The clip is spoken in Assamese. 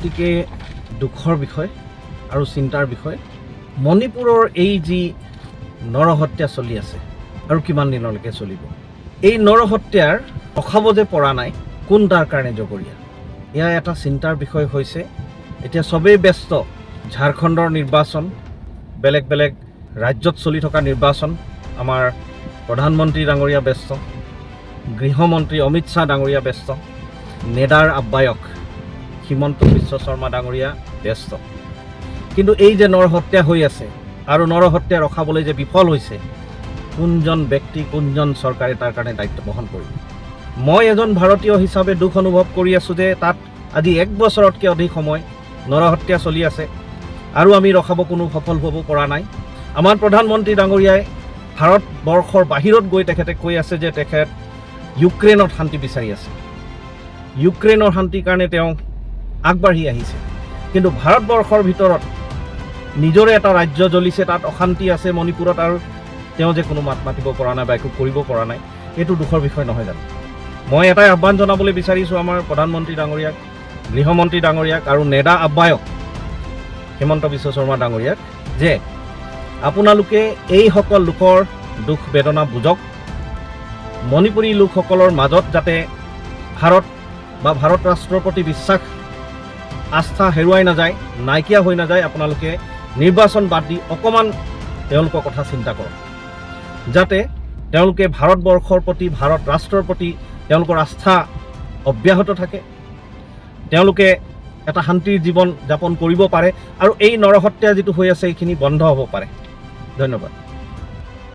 অতিকে দুখৰ বিষয় আৰু চিন্তাৰ বিষয়। মণিপুৰৰ এই যি নৰহত্যা চলি আছে আৰু কিমান দিনলৈকে চলিব, এই নৰহত্যাৰ ৰখাব যে পৰা নাই, কোন তাৰ কাৰণে জগৰীয়া, এয়া এটা চিন্তাৰ বিষয় হৈছে। এতিয়া চবেই ব্যস্ত, ঝাৰখণ্ডৰ নিৰ্বাচন, বেলেগ বেলেগ ৰাজ্যত চলি থকা নিৰ্বাচন, আমাৰ প্ৰধানমন্ত্ৰী ডাঙৰীয়া ব্যস্ত, গৃহমন্ত্ৰী অমিত শ্বাহ ডাঙৰীয়া ব্যস্ত, নেডাৰ আহ্বায়ক হিমন্ত বিশ্ব শৰ্মা ডাঙৰীয়া ব্যস্ত। কিন্তু এই যে নৰহত্যা হৈ আছে আৰু নৰহত্যা ৰখাবলৈ যে বিফল হৈছে, কোনজন ব্যক্তি, কোনজন চৰকাৰে তাৰ কাৰণে দায়িত্ব বহন কৰিব? মই এজন ভাৰতীয় হিচাপে দুখ অনুভৱ কৰি আছোঁ যে তাত আজি 1 বছৰতকৈ অধিক সময় নৰহত্যা চলি আছে আৰু আমি ৰখাব কোনো সফল হ'ব পৰা নাই। আমাৰ প্ৰধানমন্ত্ৰী ডাঙৰীয়াই ভাৰতবৰ্ষৰ বাহিৰত গৈ তেখেতে কৈ আছে যে তেখেত ইউক্ৰেইনত শান্তি বিচাৰি আছে, ইউক্ৰেইনৰ শান্তিৰ কাৰণে তেওঁ আগবাঢ়ি আহিছে। কিন্তু ভাৰতবৰ্ষৰ ভিতৰত নিজৰে এটা ৰাজ্য জ্বলিছে, তাত অশান্তি আছে মণিপুৰত, আৰু তেওঁ যে কোনো মাত মাতিব পৰা নাই বা একো কৰিব পৰা নাই, এইটো দুখৰ বিষয় নহয় জানো? মই এটাই আহ্বান জনাবলৈ বিচাৰিছোঁ আমাৰ প্ৰধানমন্ত্ৰী ডাঙৰীয়াক, গৃহমন্ত্ৰী ডাঙৰীয়াক আৰু নেডা আহ্বায়ক হিমন্ত বিশ্ব শৰ্মা ডাঙৰীয়াক যে আপোনালোকে এইসকল লোকৰ দুখ বেদনা বুজক। মণিপুৰী লোকসকলৰ মাজত যাতে ভাৰত বা ভাৰত ৰাষ্ট্ৰৰ প্ৰতি বিশ্বাস, আস্থা হেৰুৱাই নাযায়, নাইকিয়া হৈ নাযায়, আপোনালোকে নিৰ্বাচন বাদ দি অকণমান তেওঁলোকৰ কথা চিন্তা কৰক, যাতে তেওঁলোকে ভাৰতবৰ্ষৰ প্ৰতি, ভাৰত ৰাষ্ট্ৰৰ প্ৰতি তেওঁলোকৰ আস্থা অব্যাহত থাকে, তেওঁলোকে এটা শান্তিৰ জীৱন যাপন কৰিব পাৰে আৰু এই নৰহত্যা যিটো হৈ আছে এইখিনি বন্ধ হ'ব পাৰে। ধন্যবাদ।